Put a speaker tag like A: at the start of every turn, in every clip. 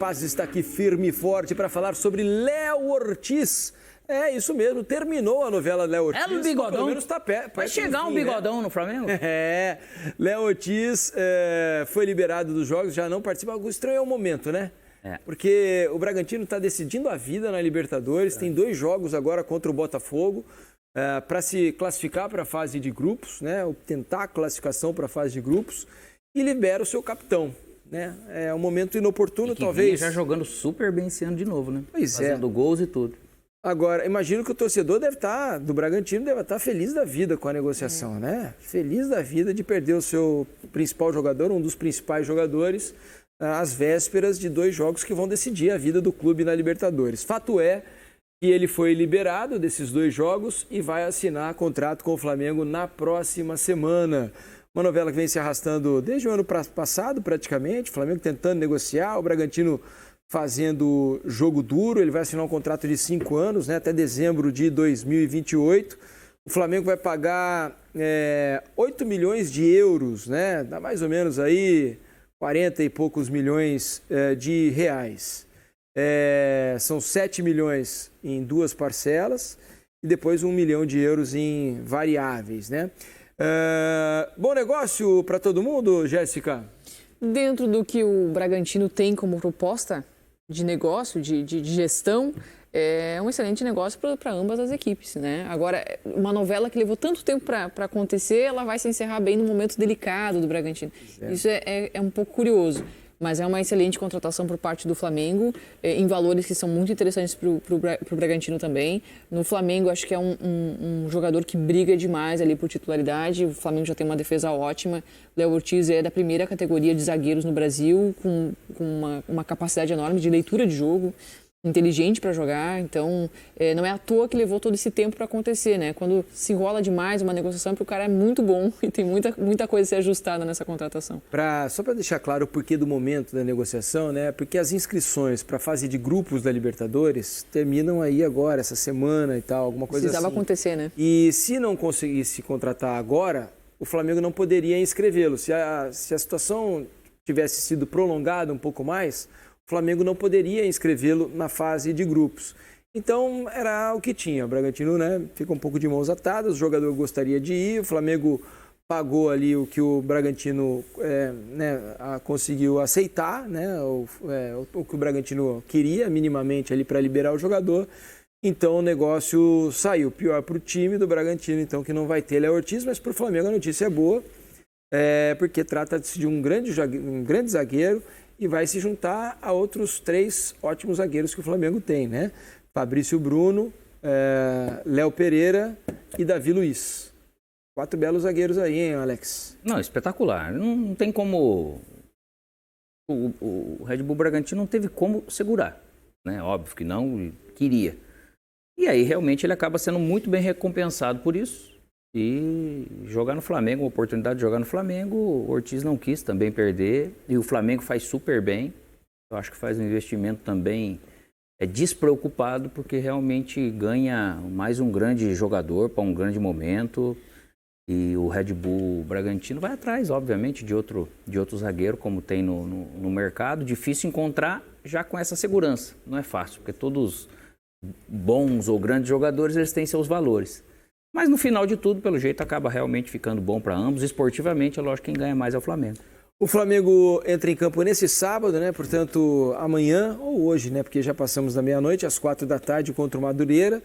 A: Paz está aqui firme e forte para falar sobre Léo Ortiz. É isso mesmo, terminou a novela Léo Ortiz.
B: É o bigodão.
A: Pelo menos tá perto.
B: Vai chegar um bigodão, né? No Flamengo?
A: É, Léo Ortiz foi liberado dos jogos, já não participa. O estranho é o momento, né?
B: É.
A: Porque o Bragantino está decidindo a vida na Libertadores, tem 2 jogos agora contra o Botafogo para se classificar para a fase de grupos, né? Ou tentar a classificação para a fase de grupos e libera o seu capitão. Né? É um momento inoportuno, talvez.
B: Já jogando super bem esse ano de novo, né?
A: Pois
B: Fazendo gols e tudo.
A: Agora, imagino que o torcedor do Bragantino deve estar feliz da vida com a negociação, né? Feliz da vida de perder o seu principal jogador, um dos principais jogadores, às vésperas de 2 jogos que vão decidir a vida do clube na Libertadores. Fato é que ele foi liberado desses 2 jogos e vai assinar contrato com o Flamengo na próxima semana. Uma novela que vem se arrastando desde o ano passado, praticamente. O Flamengo tentando negociar, o Bragantino fazendo jogo duro. Ele vai assinar um contrato de 5 anos, né, até dezembro de 2028. O Flamengo vai pagar 8 milhões de euros, né, dá mais ou menos aí 40 e poucos milhões de reais. São 7 milhões em 2 parcelas e depois 1 milhão de euros em variáveis, né? Bom negócio para todo mundo, Jéssica?
C: Dentro do que o Bragantino tem como proposta de negócio, de gestão, é um excelente negócio para ambas as equipes, né? Agora, uma novela que levou tanto tempo para acontecer, ela vai se encerrar bem no momento delicado do Bragantino. Isso é um pouco curioso. Mas é uma excelente contratação por parte do Flamengo, em valores que são muito interessantes para o Bragantino também. No Flamengo, acho que é um jogador que briga demais ali por titularidade. O Flamengo já tem uma defesa ótima. Léo Ortiz é da primeira categoria de zagueiros no Brasil, com uma capacidade enorme de leitura de jogo, inteligente para jogar. Então, não é à toa que levou todo esse tempo para acontecer, né? Quando se enrola demais uma negociação, porque o cara é muito bom e tem muita coisa a ser ajustada nessa contratação.
A: Só para deixar claro o porquê do momento da negociação, né? Porque as inscrições para a fase de grupos da Libertadores terminam aí agora, essa semana e tal, alguma coisa
C: Precisava
A: assim.
C: acontecer, né?
A: E se não conseguisse contratar agora, o Flamengo não poderia inscrevê-lo. Se a situação tivesse sido prolongada um pouco mais, o Flamengo não poderia inscrevê-lo na fase de grupos. Então, era o que tinha. O Bragantino, né, fica um pouco de mãos atadas, o jogador gostaria de ir, o Flamengo pagou ali o que o Bragantino conseguiu aceitar, né, o que o Bragantino queria minimamente ali para liberar o jogador. Então, o negócio saiu. Pior para o time do Bragantino, então, que não vai ter Léo Ortiz, mas para o Flamengo a notícia é boa, porque trata-se de um grande zagueiro, e vai se juntar a outros 3 ótimos zagueiros que o Flamengo tem, né? Fabrício Bruno, Léo Pereira e Davi Luiz. 4 belos zagueiros aí, hein, Alex?
B: Não, espetacular. Não tem como... O Red Bull Bragantino não teve como segurar, né? Óbvio que não queria. E aí, realmente, ele acaba sendo muito bem recompensado por isso. E jogar no Flamengo, uma oportunidade de jogar no Flamengo, o Ortiz não quis também perder, e o Flamengo faz super bem. Eu acho que faz um investimento também despreocupado, porque realmente ganha mais um grande jogador para um grande momento. E o Red Bull Bragantino vai atrás, obviamente, de outro zagueiro, como tem no mercado. Difícil encontrar já com essa segurança. Não é fácil, porque todos bons ou grandes jogadores, eles têm seus valores. Mas no final de tudo, pelo jeito, acaba realmente ficando bom para ambos. Esportivamente, é lógico que quem ganha mais é o Flamengo.
A: O Flamengo entra em campo nesse sábado, né? Portanto, amanhã ou hoje, né? Porque já passamos da meia-noite, às 4 da tarde, contra o Madureira.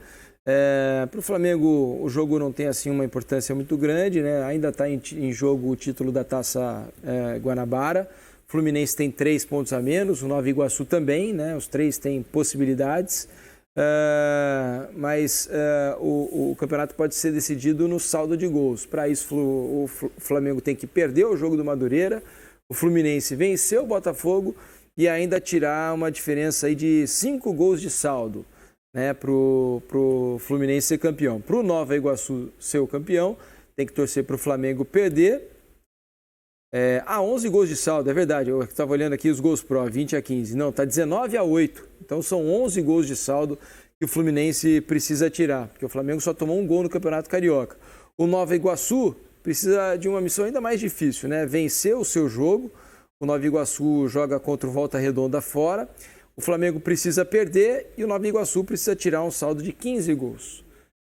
A: Para o Flamengo, o jogo não tem assim uma importância muito grande, né? Ainda está em jogo o título da Taça Guanabara. O Fluminense tem 3 pontos a menos, o Nova Iguaçu também, né? Os 3 têm possibilidades. Mas o campeonato pode ser decidido no saldo de gols. Para isso, o Flamengo tem que perder o jogo do Madureira, o Fluminense vencer o Botafogo e ainda tirar uma diferença aí de 5 gols de saldo, né, para o Fluminense ser campeão. Para o Nova Iguaçu ser o campeão, tem que torcer para o Flamengo perder. 11 gols de saldo, é verdade. Eu estava olhando aqui os gols pró, 20-15. Não, está 19-8. Então são 11 gols de saldo que o Fluminense precisa tirar, porque o Flamengo só tomou 1 gol no Campeonato Carioca. O Nova Iguaçu precisa de uma missão ainda mais difícil, né? Vencer o seu jogo. O Nova Iguaçu joga contra o Volta Redonda fora. O Flamengo precisa perder e o Nova Iguaçu precisa tirar um saldo de 15 gols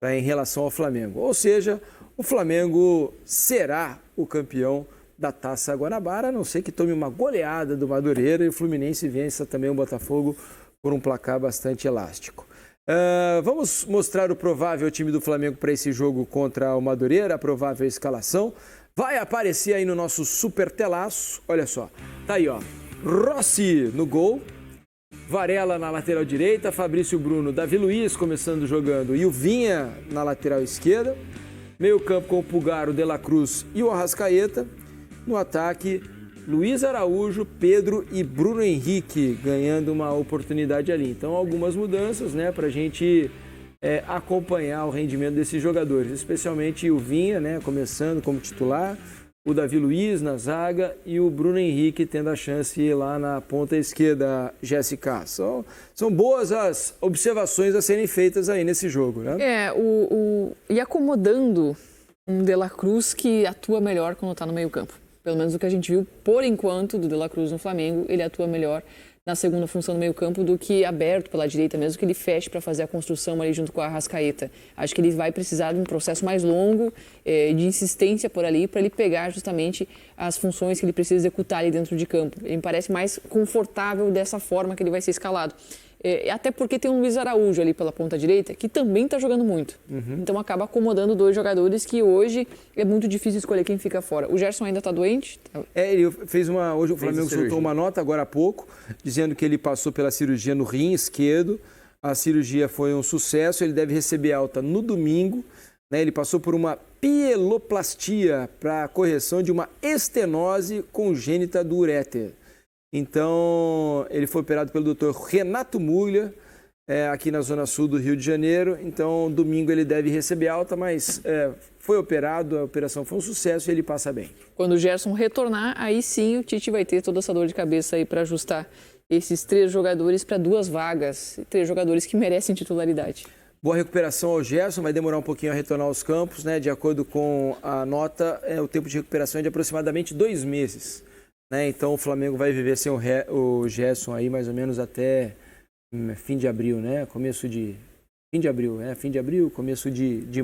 A: em relação ao Flamengo. Ou seja, o Flamengo será o campeão da Taça Guanabara, a não ser que tome uma goleada do Madureira e o Fluminense vença também o Botafogo por um placar bastante elástico. Vamos mostrar o provável time do Flamengo para esse jogo contra o Madureira, a provável escalação. Vai aparecer aí no nosso super telaço, olha só, tá aí ó, Rossi no gol, Varela na lateral direita, Fabrício Bruno, Davi Luiz começando jogando e o Vinha na lateral esquerda, meio campo com o Pulgar, o De La Cruz e o Arrascaeta, no ataque Luiz Araújo, Pedro e Bruno Henrique ganhando uma oportunidade ali. Então algumas mudanças, né, para a gente acompanhar o rendimento desses jogadores, especialmente o Vinha, né, começando como titular, o Davi Luiz na zaga e o Bruno Henrique tendo a chance lá na ponta esquerda, Jéssica. São boas as observações a serem feitas aí nesse jogo, né?
C: E acomodando um De La Cruz que atua melhor quando está no meio-campo. Pelo menos o que a gente viu, por enquanto, do De La Cruz no Flamengo, ele atua melhor na segunda função do meio-campo do que aberto pela direita, mesmo que ele feche para fazer a construção ali junto com a Arrascaeta. Acho que ele vai precisar de um processo mais longo, de insistência por ali, para ele pegar justamente as funções que ele precisa executar ali dentro de campo. Ele me parece mais confortável dessa forma que ele vai ser escalado. Até porque tem um Luiz Araújo ali pela ponta direita, que também está jogando muito. Então acaba acomodando dois jogadores que hoje é muito difícil escolher quem fica fora. O Gerson ainda está doente?
A: Ele fez hoje o Flamengo soltou uma nota agora há pouco, dizendo que ele passou pela cirurgia no rim esquerdo. A cirurgia foi um sucesso, ele deve receber alta no domingo. Né? Ele passou por uma pieloplastia para correção de uma estenose congênita do uréter. Então, ele foi operado pelo Dr. Renato Muglia, aqui na Zona Sul do Rio de Janeiro. Então, domingo ele deve receber alta, mas foi operado, a operação foi um sucesso e ele passa bem.
C: Quando o Gerson retornar, aí sim o Tite vai ter toda essa dor de cabeça aí para ajustar esses 3 jogadores para 2 vagas, 3 jogadores que merecem titularidade.
A: Boa recuperação ao Gerson, vai demorar um pouquinho a retornar aos campos, né? De acordo com a nota, o tempo de recuperação é de aproximadamente 2 meses. Né? Então o Flamengo vai viver sem o Gerson aí mais ou menos até fim de abril, né? Começo de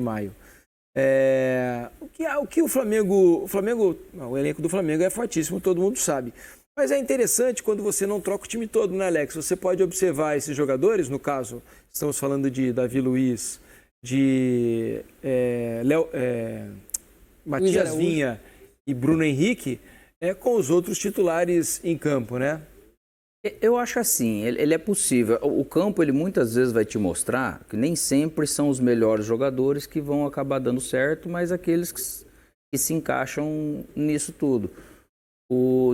A: maio. O elenco do Flamengo é fortíssimo, todo mundo sabe. Mas é interessante quando você não troca o time todo, né, Alex? Você pode observar esses jogadores, no caso, estamos falando de Davi Luiz, de Matias Vinha e Bruno Henrique, com os outros titulares em campo, né?
B: Eu acho assim, ele é possível. O campo, ele muitas vezes vai te mostrar que nem sempre são os melhores jogadores que vão acabar dando certo, mas aqueles que se encaixam nisso tudo.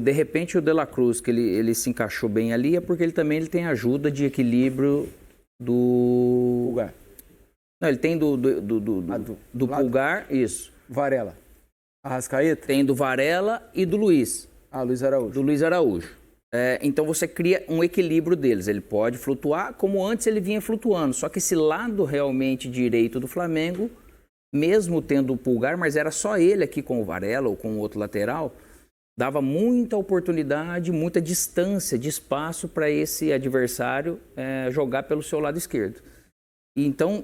B: De repente, o De La Cruz, que ele se encaixou bem ali, é porque ele também tem ajuda de equilíbrio do...
A: Pulgar.
B: Não, ele tem do Pulgar, isso.
A: Varela. Arrascaeta?
B: Tem do Varela e do Luiz.
A: Luiz Araújo.
B: Do Luiz Araújo. Então você cria um equilíbrio deles. Ele pode flutuar como antes ele vinha flutuando. Só que esse lado realmente direito do Flamengo, mesmo tendo o Pulgar, mas era só ele aqui com o Varela ou com o outro lateral, dava muita oportunidade, muita distância de espaço para esse adversário jogar pelo seu lado esquerdo. Então,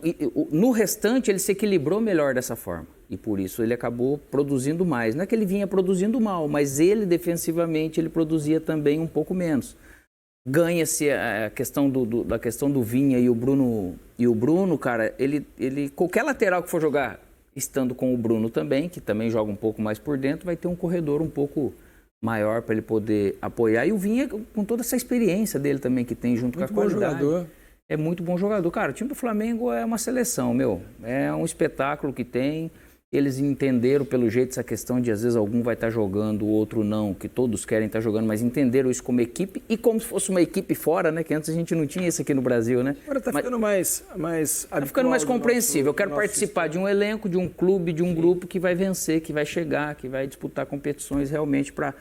B: no restante, ele se equilibrou melhor dessa forma. E por isso ele acabou produzindo mais. Não é que ele vinha produzindo mal, mas ele, defensivamente, ele produzia também um pouco menos. Ganha-se a questão da questão do Vinha e o Bruno, cara, ele qualquer lateral que for jogar, estando com o Bruno também, que também joga um pouco mais por dentro, vai ter um corredor um pouco maior para ele poder apoiar. E o Vinha, com toda essa experiência dele também que tem junto
A: muito
B: com a qualidade.
A: Jogador.
B: É muito bom jogador. Cara, o time do Flamengo é uma seleção, é um espetáculo que tem. Eles entenderam pelo jeito essa questão de às vezes algum vai estar jogando, o outro não, que todos querem estar jogando, mas entenderam isso como equipe e como se fosse uma equipe fora, né? Que antes a gente não tinha isso aqui no Brasil, né?
A: Agora tá ficando mais
B: tá ficando mais compreensível. Eu quero participar de um elenco, de um clube, de um grupo que vai vencer, que vai chegar, que vai disputar competições realmente para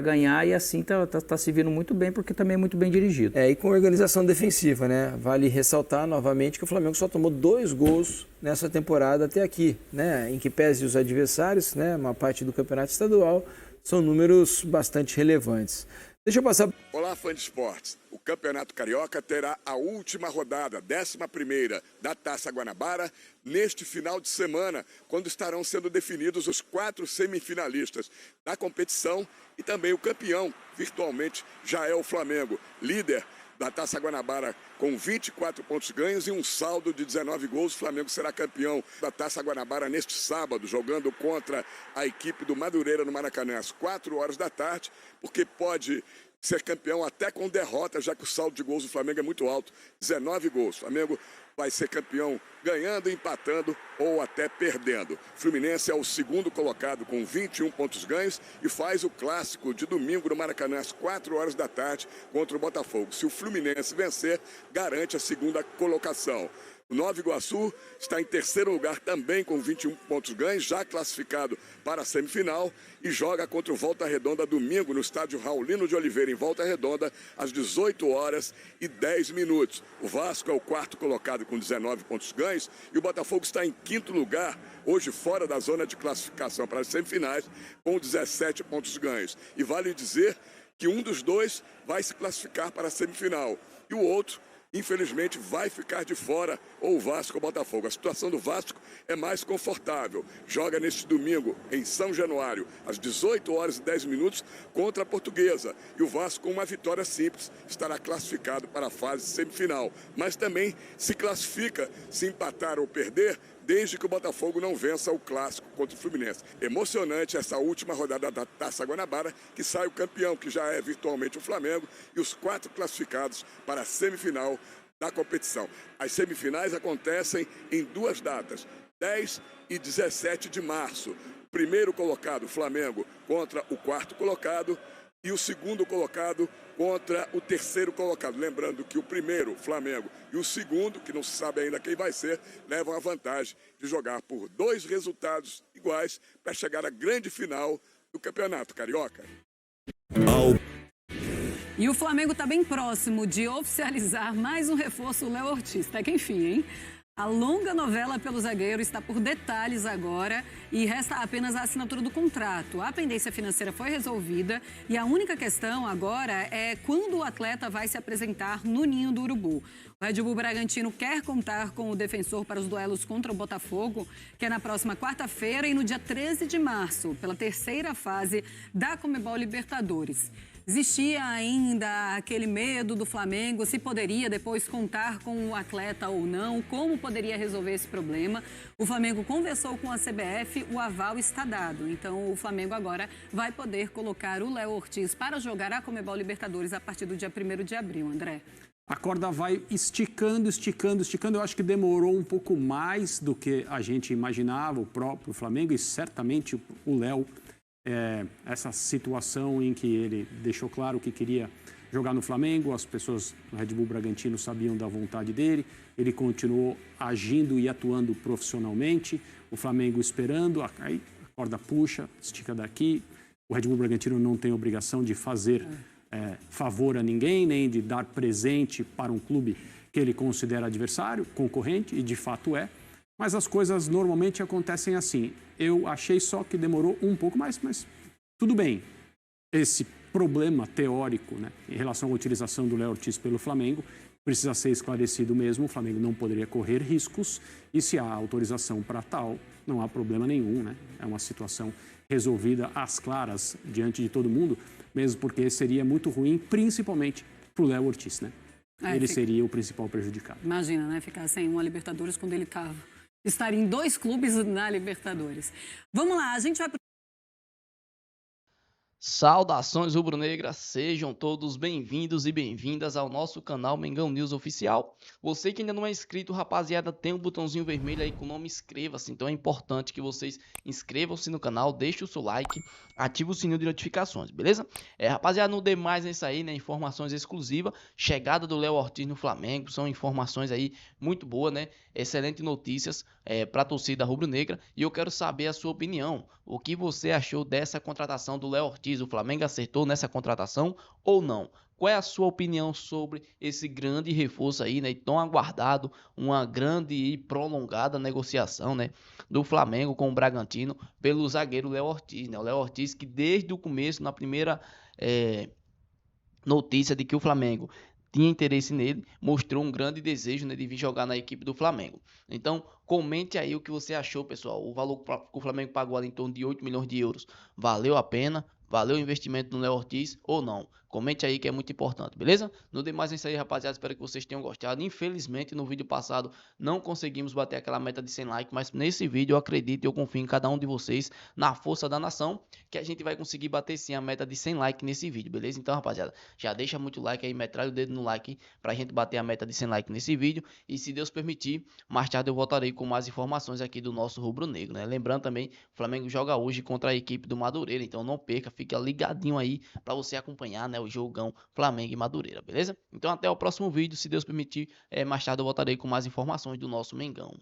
B: ganhar, e assim tá se vindo muito bem, porque também é muito bem dirigido.
A: E com organização defensiva, né? Vale ressaltar novamente que o Flamengo só tomou 2 gols nessa temporada até aqui, né? Em que pese os adversários, né? Uma parte do campeonato estadual, são números bastante relevantes. Deixa eu passar...
D: Olá, fã de esportes. O Campeonato Carioca terá a última rodada, 11ª, da Taça Guanabara, neste final de semana, quando estarão sendo definidos os 4 semifinalistas da competição e também o campeão, virtualmente, já é o Flamengo, líder da Taça Guanabara com 24 pontos ganhos e um saldo de 19 gols. O Flamengo será campeão da Taça Guanabara neste sábado, jogando contra a equipe do Madureira no Maracanã às 4 horas da tarde, porque pode ser campeão até com derrota, já que o saldo de gols do Flamengo é muito alto, 19 gols. O Flamengo vai ser campeão ganhando, empatando ou até perdendo. Fluminense é o segundo colocado com 21 pontos ganhos e faz o clássico de domingo no Maracanã às 4 horas da tarde contra o Botafogo. Se o Fluminense vencer, garante a segunda colocação. O Nova Iguaçu está em terceiro lugar também com 21 pontos ganhos, já classificado para a semifinal e joga contra o Volta Redonda domingo no estádio Raulino de Oliveira, em Volta Redonda, às 18 horas e 10 minutos. O Vasco é o quarto colocado com 19 pontos ganhos e o Botafogo está em quinto lugar, hoje fora da zona de classificação para as semifinais, com 17 pontos ganhos. E vale dizer que um dos dois vai se classificar para a semifinal e o outro, infelizmente, vai ficar de fora, ou o Vasco ou o Botafogo. A situação do Vasco é mais confortável. Joga neste domingo, em São Januário, às 18 horas e 10 minutos, contra a Portuguesa. E o Vasco, com uma vitória simples, estará classificado para a fase semifinal. Mas também se classifica, se empatar ou perder, desde que o Botafogo não vença o clássico contra o Fluminense. Emocionante essa última rodada da Taça Guanabara, que sai o campeão, que já é virtualmente o Flamengo, e os 4 classificados para a semifinal da competição. As semifinais acontecem em 2 datas, 10 e 17 de março. O primeiro colocado, Flamengo, contra o quarto colocado, e o segundo colocado contra o terceiro colocado. Lembrando que o primeiro, Flamengo, e o segundo, que não se sabe ainda quem vai ser, levam a vantagem de jogar por 2 resultados iguais para chegar à grande final do Campeonato Carioca.
E: E o Flamengo está bem próximo de oficializar mais um reforço, o Léo Ortiz. Até que enfim, hein? A longa novela pelo zagueiro está por detalhes agora e resta apenas a assinatura do contrato. A pendência financeira foi resolvida e a única questão agora é quando o atleta vai se apresentar no Ninho do Urubu. O Red Bull Bragantino quer contar com o defensor para os duelos contra o Botafogo, que é na próxima quarta-feira e no dia 13 de março, pela terceira fase da Conmebol Libertadores. Existia ainda aquele medo do Flamengo, se poderia depois contar com o atleta ou não, como poderia resolver esse problema. O Flamengo conversou com a CBF, o aval está dado. Então o Flamengo agora vai poder colocar o Léo Ortiz para jogar a Conmebol Libertadores a partir do dia 1º de abril, André.
F: A corda vai esticando. Eu acho que demorou um pouco mais do que a gente imaginava, o próprio Flamengo e certamente o Léo. Essa situação em que ele deixou claro que queria jogar no Flamengo, as pessoas do Red Bull Bragantino sabiam da vontade dele, ele continuou agindo e atuando profissionalmente, o Flamengo esperando, aí a corda puxa, estica daqui, o Red Bull Bragantino não tem obrigação de fazer favor a ninguém, nem de dar presente para um clube que ele considera adversário, concorrente, e de fato é. Mas as coisas normalmente acontecem assim. Eu achei só que demorou um pouco mais, mas tudo bem. Esse problema teórico, né, em relação à utilização do Léo Ortiz pelo Flamengo precisa ser esclarecido mesmo. O Flamengo não poderia correr riscos e se há autorização para tal, não há problema nenhum, né? É uma situação resolvida às claras diante de todo mundo, mesmo porque seria muito ruim, principalmente para o Léo Ortiz, né? Ele seria o principal prejudicado.
E: Imagina, né? Ficar sem uma Libertadores quando ele estava. Estar em 2 clubes na Libertadores. Vamos lá, a gente vai...
G: Saudações rubro-negras, sejam todos bem-vindos e bem-vindas ao nosso canal Mengão News Oficial. Você que ainda não é inscrito, rapaziada, tem um botãozinho vermelho aí com o nome inscreva-se, então é importante que vocês inscrevam-se no canal, deixem o seu like, ative o sininho de notificações, beleza? Rapaziada, não dê mais nisso aí, né? Informações exclusivas, chegada do Léo Ortiz no Flamengo, são informações aí muito boas, né? Excelentes notícias para a torcida rubro-negra e eu quero saber a sua opinião, o que você achou dessa contratação do Léo Ortiz Ortiz, o Flamengo acertou nessa contratação ou não? Qual é a sua opinião sobre esse grande reforço aí, né, tão aguardado, uma grande e prolongada negociação, né, do Flamengo com o Bragantino pelo zagueiro Léo Ortiz, né? O Léo Ortiz que desde o começo, na primeira notícia de que o Flamengo tinha interesse nele, mostrou um grande desejo, né, de vir jogar na equipe do Flamengo. Então, comente aí o que você achou, pessoal. O valor que o Flamengo pagou ali em torno de 8 milhões de euros, valeu a pena? Valeu o investimento no Léo Ortiz ou não? Comente aí que é muito importante, beleza? No demais é isso aí, rapaziada. Espero que vocês tenham gostado. Infelizmente, no vídeo passado não conseguimos bater aquela meta de 100 likes, mas nesse vídeo eu acredito e eu confio em cada um de vocês, na força da nação, que a gente vai conseguir bater sim a meta de 100 likes nesse vídeo, beleza? Então, rapaziada, já deixa muito like aí, metralha o dedo no like pra gente bater a meta de 100 likes nesse vídeo. E se Deus permitir, mais tarde eu voltarei com mais informações aqui do nosso rubro-negro, né? Lembrando também, o Flamengo joga hoje contra a equipe do Madureira, então não perca, fica ligadinho aí pra você acompanhar, né, o jogão Flamengo e Madureira, beleza? Então até o próximo vídeo, se Deus permitir, mais tarde eu voltarei com mais informações do nosso Mengão.